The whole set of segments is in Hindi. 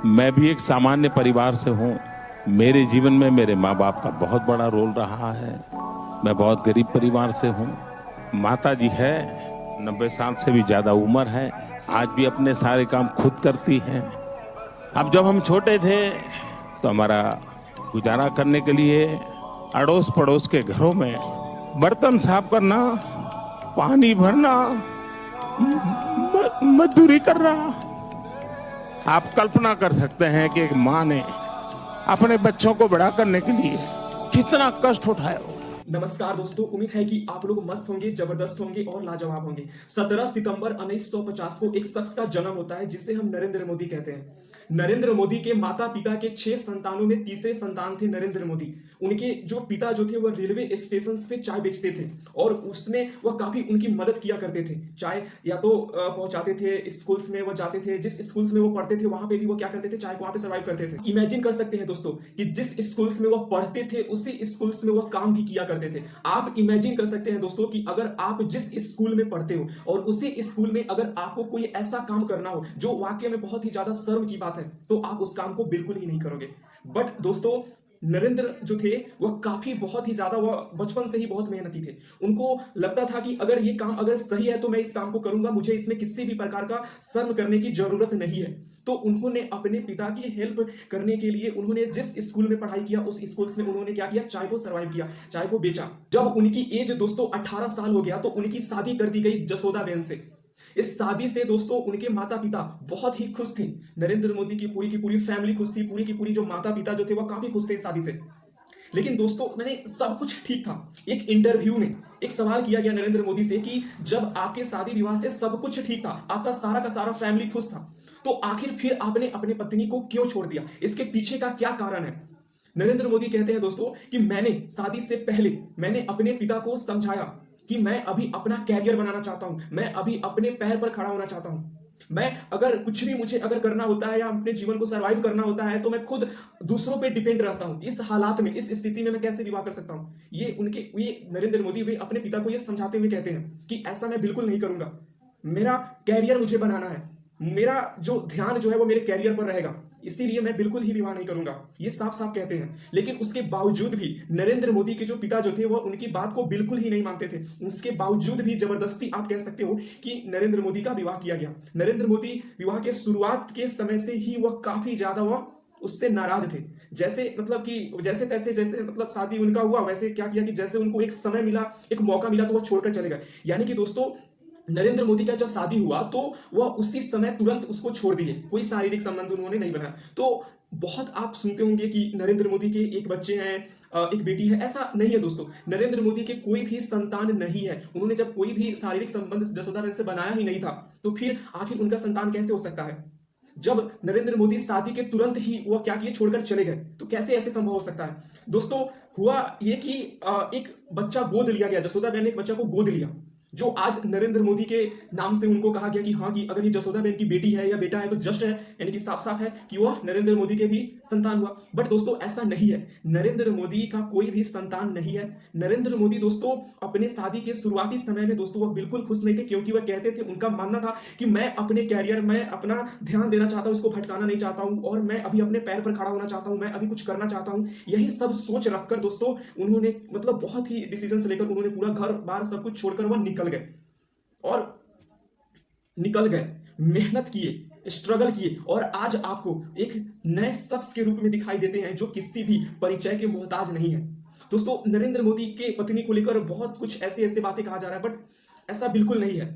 मैं भी एक सामान्य परिवार से हूँ। मेरे जीवन में मेरे माँ बाप का बहुत बड़ा रोल रहा है। मैं बहुत गरीब परिवार से हूँ। माता जी है, 90 साल से भी ज्यादा उम्र है, आज भी अपने सारे काम खुद करती हैं। अब जब हम छोटे थे तो हमारा गुजारा करने के लिए अड़ोस पड़ोस के घरों में बर्तन साफ करना, पानी भरना, मजदूरी करना। आप कल्पना कर सकते हैं कि एक माँ ने अपने बच्चों को बड़ा करने के लिए कितना कष्ट उठाया हो। नमस्कार दोस्तों, उम्मीद है कि आप लोग मस्त होंगे, जबरदस्त होंगे और लाजवाब होंगे। 17 सितंबर 1950 को एक शख्स का जन्म होता है जिसे हम नरेंद्र मोदी कहते हैं। नरेंद्र मोदी के माता पिता के 6 संतानों में तीसरे संतान थे नरेंद्र मोदी। उनके जो पिता जो थे वह रेलवे स्टेशन पे चाय बेचते थे और उसमें वह काफी उनकी मदद किया करते थे। चाय या तो पहुंचाते थे, स्कूल्स में वह जाते थे, जिस स्कूल्स में वो पढ़ते थे वहां पे भी वो क्या करते थे, चाय को वहां पे सर्वाइव करते थे। इमेजिन कर सकते हैं दोस्तों कि जिस स्कूल्स में वह पढ़ते थे उसी स्कूल्स में वह काम भी किया करते थे। आप इमेजिन कर सकते हैं दोस्तों कि अगर आप जिस स्कूल में पढ़ते हो और उसी स्कूल में अगर आपको कोई ऐसा काम करना हो जो वाकई में बहुत ही ज्यादा शर्म की बात है, तो आप उस काम को बिल्कुल ही नहीं करोगे। बट दोस्तों, नरेंद्र जो थे वह काफी बहुत ही ज्यादा, वह बचपन से ही बहुत मेहनती थे। उनको लगता था कि अगर ये काम अगर सही है तो मैं इस काम को करूंगा, मुझे इसमें किसी भी प्रकार का शर्म करने की जरूरत नहीं है। तो उन्होंने अपने पिता की हेल्प करने के लिए उन्होंने जिस स्कूल में पढ़ाई किया उस स्कूल में उन्होंने क्या किया, चाय को सर्वाइव किया, चाय को बेचा। जब उनकी एज दोस्तों 18 साल हो गया तो उनकी शादी कर दी गई जसोदा बेन से। इस शादी से दोस्तों उनके माता पिता बहुत ही खुश थे। नरेंद्र मोदी की पूरी फैमिली खुश थी, पूरी की पूरी जो माता पिता जो थे वो काफी खुश थे इस शादी से। लेकिन दोस्तों, मैंने सब कुछ ठीक था। एक इंटरव्यू में एक सवाल किया गया नरेंद्र मोदी से कि जब आपके शादी विवाह से सब कुछ ठीक था, आपका सारा का सारा फैमिली खुश था, तो आखिर फिर आपने अपने पत्नी को क्यों छोड़ दिया, इसके पीछे का क्या कारण है। नरेंद्र मोदी कहते हैं दोस्तों कि मैंने शादी से पहले मैंने अपने पिता को समझाया कि मैं अभी अपना कैरियर बनाना चाहता हूं, मैं अभी अपने पैर पर खड़ा होना चाहता हूं। मैं अगर कुछ भी मुझे अगर करना होता है या अपने जीवन को सरवाइव करना होता है तो मैं खुद दूसरों पे डिपेंड रहता हूं। इस हालात में, इस स्थिति में मैं कैसे विवाह कर सकता हूं। ये नरेंद्र मोदी वे अपने पिता को ये समझाते हुए कहते हैं कि ऐसा मैं बिल्कुल नहीं करूंगा। मेरा कैरियर मुझे बनाना है, मेरा जो ध्यान जो है वो मेरे कैरियर पर रहेगा, इसीलिए मैं बिल्कुल ही विवाह नहीं करूंगा, ये साफ साफ कहते हैं। लेकिन उसके बावजूद भी नरेंद्र मोदी के जो पिता जो थे वो उनकी बात को बिल्कुल ही नहीं मानते थे। उसके बावजूद भी जबरदस्ती आप कह सकते हो कि नरेंद्र मोदी का विवाह किया गया। नरेंद्र मोदी विवाह के शुरुआत के समय से ही वह काफी ज्यादा वह उससे नाराज थे। जैसे मतलब कि जैसे तैसे जैसे मतलब शादी उनका हुआ वैसे क्या किया कि जैसे उनको एक समय मिला, एक मौका मिला तो वह छोड़कर चले गए। यानी कि दोस्तों, नरेंद्र मोदी का जब शादी हुआ तो वह उसी समय तुरंत उसको छोड़ दिए, कोई शारीरिक संबंध उन्होंने नहीं बनाया। तो बहुत आप सुनते होंगे कि नरेंद्र मोदी के एक बच्चे हैं, एक बेटी है। ऐसा नहीं है दोस्तों, नरेंद्र मोदी के कोई भी संतान नहीं है। उन्होंने जब कोई भी शारीरिक संबंध जसोदा बेन से बनाया ही नहीं था तो फिर आखिर उनका संतान कैसे हो सकता है। जब नरेंद्र मोदी शादी के तुरंत ही वह क्या किए, छोड़कर चले गए, तो कैसे ऐसे संभव हो सकता है। दोस्तों, हुआ ये कि एक बच्चा गोद लिया गया, जसोदा बेन ने एक बच्चा को गोद लिया, जो आज नरेंद्र मोदी के नाम से उनको कहा गया कि हाँ, कि अगर ये जसोदा बेन की बेटी है या बेटा है तो जस्ट है, यानी कि साफ साफ है कि वह नरेंद्र मोदी के भी संतान हुआ। बट दोस्तों ऐसा नहीं है, नरेंद्र मोदी का कोई भी संतान नहीं है। नरेंद्र मोदी दोस्तों अपने शादी के शुरुआती समय में दोस्तों वह बिल्कुल खुश नहीं थे, क्योंकि वह कहते थे, उनका मानना था कि मैं अपने कैरियर में अपना ध्यान देना चाहता हूं, इसको भटकाना नहीं चाहता हूं और मैं अभी अपने पैर पर खड़ा होना चाहता हूं, मैं अभी कुछ करना चाहता हूं। यही सब सोच रखकर दोस्तों उन्होंने मतलब बहुत ही डिसीजन से लेकर उन्होंने पूरा घर बार सब कुछ छोड़कर वह निकल गए और निकल गए, मेहनत किए, स्ट्रगल किए और आज आपको एक नए शख्स के रूप में दिखाई देते हैं जो किसी भी परिचय के मोहताज नहीं है। दोस्तों, नरेंद्र मोदी के पत्नी को लेकर बहुत कुछ ऐसे ऐसे बातें कहा जा रहा है, बट ऐसा बिल्कुल नहीं है।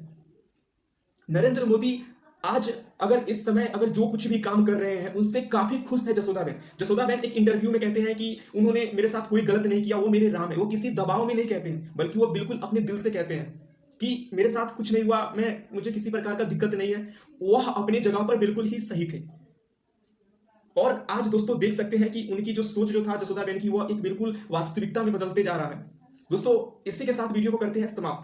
नरेंद्र मोदी आज अगर इस समय अगर जो कुछ भी काम कर रहे हैं उनसे काफी खुश है जसोदा बेन। जसोदा बेन एक इंटरव्यू में कहते हैं कि उन्होंने मेरे साथ कोई गलत नहीं किया, वो मेरे राम है। वो किसी दबाव में नहीं कहते हैं, बल्कि वो बिल्कुल अपने दिल से कहते हैं कि मेरे साथ कुछ नहीं हुआ, मुझे किसी प्रकार का दिक्कत नहीं है। वह अपनी जगह पर बिल्कुल ही सही थे। और आज दोस्तों देख सकते हैं कि उनकी जो सोच जो था जसोदा बेन की, वह एक बिल्कुल वास्तविकता में बदलते जा रहा है। दोस्तों, इसी के साथ वीडियो को करते हैं समाप्त।